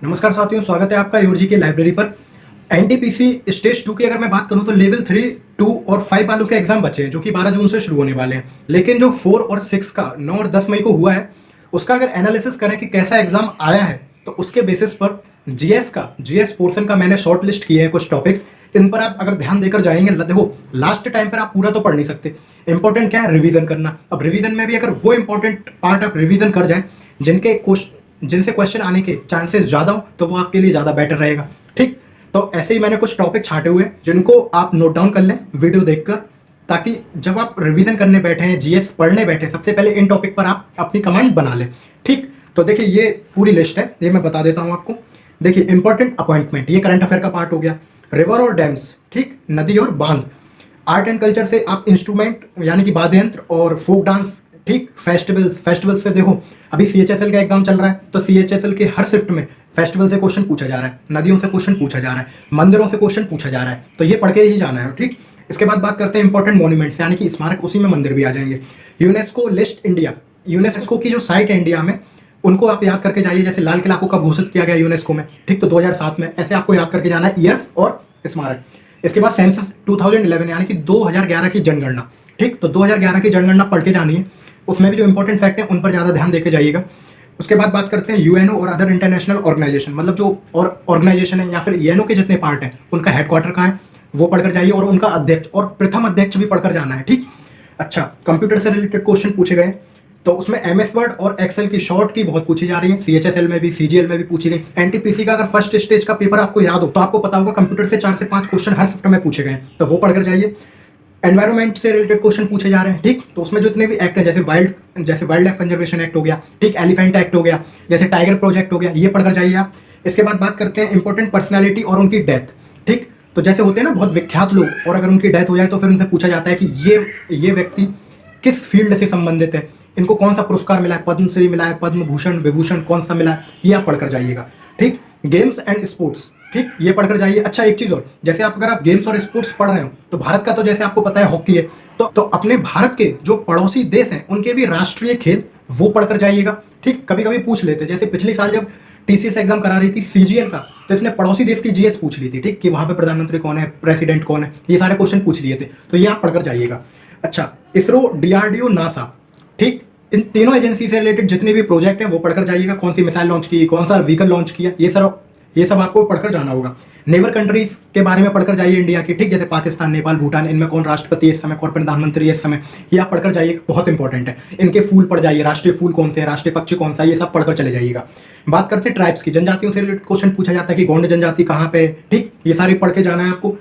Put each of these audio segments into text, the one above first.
नमस्कार साथियों, स्वागत है आपका यूजी की लाइब्रेरी पर। एनटीपीसी स्टेज 2 की अगर मैं बात करूं तो लेवल 3, 2 और 5 वालों के एग्जाम बचे हैं जो कि 12 जून से शुरू होने वाले हैं। लेकिन जो 4 और 6 का 9 और 10 मई को हुआ है उसका अगर एनालिसिस करें कि कैसा एग्जाम आया है तो उसके बेसिस पर जीएस पोर्शन का मैंने शॉर्ट लिस्ट किए हैं कुछ टॉपिक्स। इन पर आप अगर ध्यान देकर जाएंगे, देखो लास्ट टाइम पर आप पूरा तो पढ़ नहीं सकते। इंपॉर्टेंट क्या है? रिवीजन करना। अब रिवीजन में भी अगर वो इंपॉर्टेंट पार्ट आप रिवीजन कर जाएं जिनसे क्वेश्चन आने के चांसेस ज़्यादा हो तो वो आपके लिए ज़्यादा बेटर रहेगा। ठीक, तो ऐसे ही मैंने कुछ टॉपिक छांटे हुए हैं जिनको आप नोट डाउन कर लें वीडियो देखकर, ताकि जब आप रिवीजन करने बैठे हैं, जीएस पढ़ने बैठे हैं, सबसे पहले इन टॉपिक पर आप अपनी कमांड बना लें। ठीक, तो देखिए ये पूरी लिस्ट है, ये मैं बता देता हूँ आपको। देखिए इंपॉर्टेंट अपॉइंटमेंट, ये करंट अफेयर का पार्ट हो गया। रिवर और डैम्स, ठीक, नदी और बांध। आर्ट एंड कल्चर से आप इंस्ट्रूमेंट यानी कि वाद्य यंत्र और फोक डांस, ठीक, फेस्टिवल्स से देखो अभी सीएचएसएल का एग्जाम चल रहा है तो सीएचएसएल के हर शिफ्ट में फेस्टिवल से क्वेश्चन पूछा जा रहा है, नदियों से क्वेश्चन पूछा जा रहा है, मंदिरों से क्वेश्चन पूछा जा रहा है, तो ये पढ़ के ही जाना है। ठीक, इसके बाद बात करते हैं इंपॉर्टेंट मॉन्यूमेंट्स यानी कि स्मारक, उसी में मंदिर भी आ जाएंगे। यूनेस्को लिस्ट इंडिया, यूनेस्को की जो साइट है इंडिया में उनको आप याद करके जाइए। जैसे लाल किला को कब घोषित किया गया यूनेस्को में, ठीक, तो 2007 में। ऐसे आपको याद करके जाना है ईयर्स और स्मारक। इसके बाद सेंसस 2011 यानी कि 2011 की जनगणना, ठीक, तो 2011 की जनगणना पढ़ के जानी है। उसमें भी जो इंपॉर्टेंट फैक्ट है उन पर ज़्यादा ध्यान देके जाइएगा। उसके बाद बात करते हैं यूएनओ और अदर इंटरनेशनल ऑर्गेनाइजेशन, मतलब जो और ऑर्गेनाइजेशन है या फिर यूएनओ के जितने पार्ट हैं उनका हेडक्वार्टर कहाँ है वो पढ़कर जाइए, और उनका अध्यक्ष और प्रथम अध्यक्ष भी पढ़कर जाना है। ठीक, अच्छा, कंप्यूटर से रिलेटेड क्वेश्चन पूछे गए तो उसमें एमएस वर्ड और एक्सेल की शॉर्ट की बहुत पूछी जा रही है। सीएचएसएल में भी, सीजीएल में भी पूछी गई। एनटीपीसी का अगर फर्स्ट स्टेज का पेपर आपको याद हो तो आपको पता होगा कंप्यूटर से 4 से 5 क्वेश्चन हर शिफ्ट में पूछे गए, तो वो पढ़कर जाइए। एनवायरमेंट से रिलेटेड क्वेश्चन पूछे जा रहे हैं, ठीक, तो उसमें जितने भी एक्ट है जैसे वाइल्ड लाइफ कंजर्वेशन एक्ट हो गया, ठीक, एलिफेंट एक्ट हो गया, जैसे टाइगर प्रोजेक्ट हो गया, ये पढ़कर जाइए आप। इसके बाद बात करते हैं इंपॉर्टेंट पर्सनैलिटी और उनकी डेथ। ठीक, तो जैसे होते हैं ना बहुत विख्यात लोग, और अगर उनकी डेथ हो जाए तो फिर उनसे पूछा जाता है कि ये व्यक्ति किस फील्ड से संबंधित है, इनको कौन सा पुरस्कार मिला है, पद्मश्री मिला है, पद्म भूषण, विभूषण कौन सा मिला है, ये आप पढ़कर जाइएगा। ठीक, गेम्स एंड स्पोर्ट्स, ठीक, ये पढ़कर जाइए। अच्छा, एक चीज और, जैसे अगर आप गेम्स और स्पोर्ट्स पढ़ रहे हो तो भारत का तो जैसे आपको पता है हॉकी है, तो अपने भारत के जो पड़ोसी देश हैं उनके भी राष्ट्रीय खेल वो पढ़कर जाइएगा। ठीक, कभी कभी पूछ लेते, जैसे पिछले साल जब टीसीएस एग्जाम करा रही थी सीजीएल का, तो इसने पड़ोसी देश की जीएस पूछ ली थी, ठीक, कि वहां पे प्रधानमंत्री कौन है, प्रेसिडेंट कौन है, ये सारे क्वेश्चन पूछ लिए थे, तो ये आप पढ़कर जाइएगा। अच्छा, इसरो, डीआरडीओ, नासा, ठीक, इन तीनों एजेंसी से रिलेटेड जितने भी प्रोजेक्ट हैं वो पढ़कर जाइएगा। कौन सी मिसाइल लॉन्च की, कौन सा व्हीकल लॉन्च किया, ये सब आपको पढ़कर जाना होगा। नेबर कंट्रीज के बारे में पढ़कर जाइए इंडिया की, ठीक, जैसे पाकिस्तान, नेपाल, भूटान, इनमें कौन राष्ट्रपति है इस समय, कौन प्रधानमंत्री है इस समय, ये आप पढ़कर जाइए, बहुत इंपॉर्टेंट है। इनके फूल पढ़ जाइए, राष्ट्रीय फूल कौन से है, राष्ट्रीय पक्षी कौन सा है, ये सब पढ़कर चले जाइएगा। बात करते हैं ट्राइब्स की, जनजातियों से रिलेटेड क्वेश्चन पूछा जाता है कि गोंड जनजाति कहाँ पे है, ठीक, ये सारी पढ़ के जाना है आपको।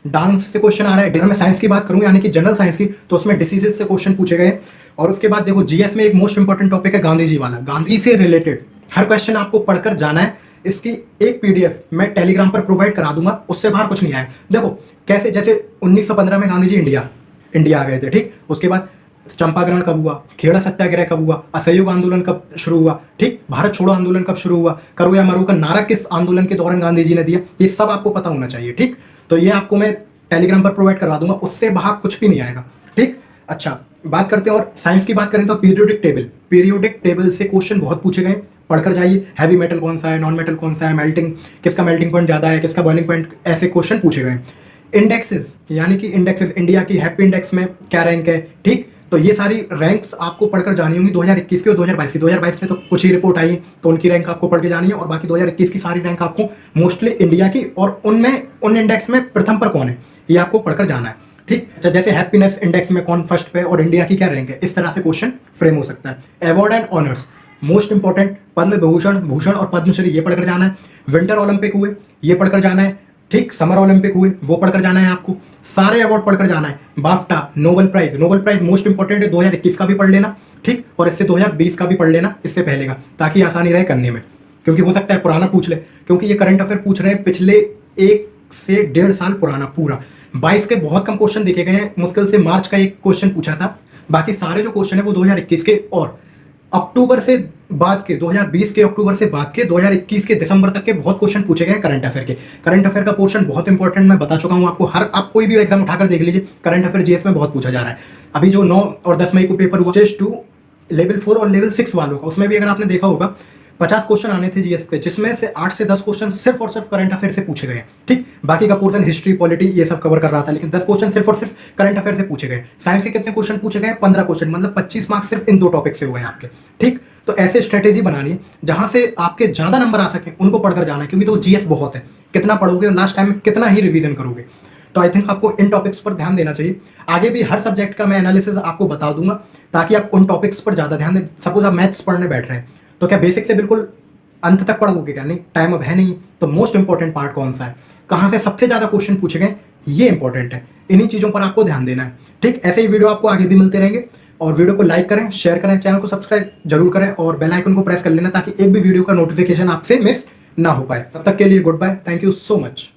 डांस से क्वेश्चन आ रहा है। मैं साइंस की बात करूँ यानी कि जनरल साइंस की, तो उसमें डिसीजेस से क्वेश्चन पूछे गए। और उसके बाद देखो जीएस में एक मोस्ट इंपॉर्टेंट टॉपिक है गांधी जी वाला, गांधी से रिलेटेड हर क्वेश्चन आपको पढ़कर जाना है। इसकी एक पीडीएफ मैं टेलीग्राम पर प्रोवाइड करा दूंगा, उससे बाहर कुछ नहीं आया। देखो कैसे, जैसे 1915 में गांधी जी इंडिया आ गए थे, ठीक, उसके बाद चंपाग्रहण कब हुआ, खेड़ा सत्याग्रह कब हुआ, असहयोग आंदोलन कब शुरू हुआ, ठीक, भारत छोड़ो आंदोलन कब शुरू हुआ, करो या मरो का नारा किस आंदोलन के दौरान गांधी जी ने दिया, ये सब आपको पता होना चाहिए। ठीक, तो ये आपको मैं टेलीग्राम पर प्रोवाइड करवा दूंगा, उससे बाहर कुछ भी नहीं आएगा। ठीक, अच्छा, बात करते हैं और साइंस की बात करें तो पीरियोडिक टेबल से क्वेश्चन बहुत पूछे गए, पढ़कर जाइए। हैवी मेटल कौन सा है, नॉन मेटल कौन सा है, किसका मेल्टिंग पॉइंट ज़्यादा है, किसका बॉइलिंग पॉइंट, ऐसे क्वेश्चन पूछे गए। इंडेक्सेस यानी कि इंडिया की हैप्पी इंडेक्स में क्या रैंक है, ठीक, तो ये सारी रैंक्स आपको पढ़कर जानी होंगी 2021 की और 2022 की। 2022 में तो कुछ ही रिपोर्ट आई तो उनकी रैंक आपको पढ़ के जानी है, और बाकी 2021 की सारी रैंक आपको मोस्टली इंडिया की, और उन इंडेक्स में प्रथम पर कौन है ये आपको पढ़कर जाना है। ठीक, अच्छा, जैसे हैप्पीनेस इंडेक्स में कौन फर्स्ट पे और इंडिया की क्या रैंक है, इस तरह से क्वेश्चन फ्रेम हो सकता है। Award and honours most important, Padma Bhushan और पद्मश्री ये पढ़कर जाना है। विंटर ओलंपिक हुए ये पढ़कर जाना है, ठीक, समर ओलंपिक हुए वो पढ़कर जाना है आपको। सारे अवार्ड पढ़कर जाना है। BAFTA, Nobel prize most important है, 2021 का भी पढ़ लेना, ठीक, और इससे 2020 का भी पढ़ लेना इससे पहले का, ताकि आसानी रहे करने में, क्योंकि हो सकता है पुराना पूछ ले, क्योंकि ये करंट अफेयर पूछ रहे हैं पिछले 1 से 1.5 साल पुराना पूरा। 22 के बहुत कम क्वेश्चन देखे गए हैं, मुश्किल से मार्च का एक क्वेश्चन पूछा था, बाकी सारे जो क्वेश्चन है वो 2021 के और अक्टूबर से बाद के, 2020 के अक्टूबर से बाद के 2021 के दिसंबर तक के बहुत क्वेश्चन पूछे गए हैं करंट अफेयर के। करंट अफेयर का पोर्शन बहुत इंपॉर्टेंट, मैं बता चुका हूं आपको। आप कोई भी एग्जाम उठाकर देख लीजिए, करंट अफेयर जीएस में बहुत पूछा जा रहा है। अभी जो 9 और 10 मई को पेपर हुआ स्टेज 2 लेवल 4 और लेवल 6 वालों का, उसमें भी अगर आपने देखा होगा 50 क्वेश्चन आने थे जीएस के, जिसमें से 8 से 10 क्वेश्चन सिर्फ और सिर्फ करंट अफेयर से पूछे गए। ठीक, बाकी का पोर्शन हिस्ट्री, पॉलिटी ये सब कवर कर रहा था, लेकिन 10 क्वेश्चन सिर्फ और सिर्फ करंट अफेयर से पूछे गए। साइंस के कितने क्वेश्चन पूछे गए? 15 क्वेश्चन, मतलब 25 मार्क्स सिर्फ इन 2 टॉपिक से हुए हैं आपके। ठीक, तो ऐसे स्ट्रेटेजी बनानी है जहां से आपके ज्यादा नंबर आ सके, उनको पढ़कर जाना है, क्योंकि तो जीएस बहुत है, कितना पढ़ोगे और लास्ट टाइम में कितना ही रिवीजन करोगे। तो आई थिंक आपको इन टॉपिक्स पर ध्यान देना चाहिए। आगे भी हर सब्जेक्ट का मैं एनालिसिस आपको बता दूंगा, ताकि आप उन टॉपिक्स पर ज्यादा ध्यान दें। सपोज आप मैथ्स पढ़ने बैठ रहे हैं, तो क्या बेसिक से बिल्कुल अंत तक पढ़ोगे क्या? नहीं, टाइम अब है नहीं। तो मोस्ट इंपॉर्टेंट पार्ट कौन सा है, कहाँ से सबसे ज्यादा क्वेश्चन पूछे गए, ये इंपॉर्टेंट है। इन्हीं चीजों पर आपको ध्यान देना है। ठीक, ऐसे ही वीडियो आपको आगे भी मिलते रहेंगे। और वीडियो को लाइक करें, शेयर करें, चैनल को सब्सक्राइब जरूर करें और बेल आइकन को प्रेस कर लेना, ताकि एक भी वीडियो का नोटिफिकेशन आपसे मिस ना हो पाए। तब तक के लिए goodbye, thank you so much.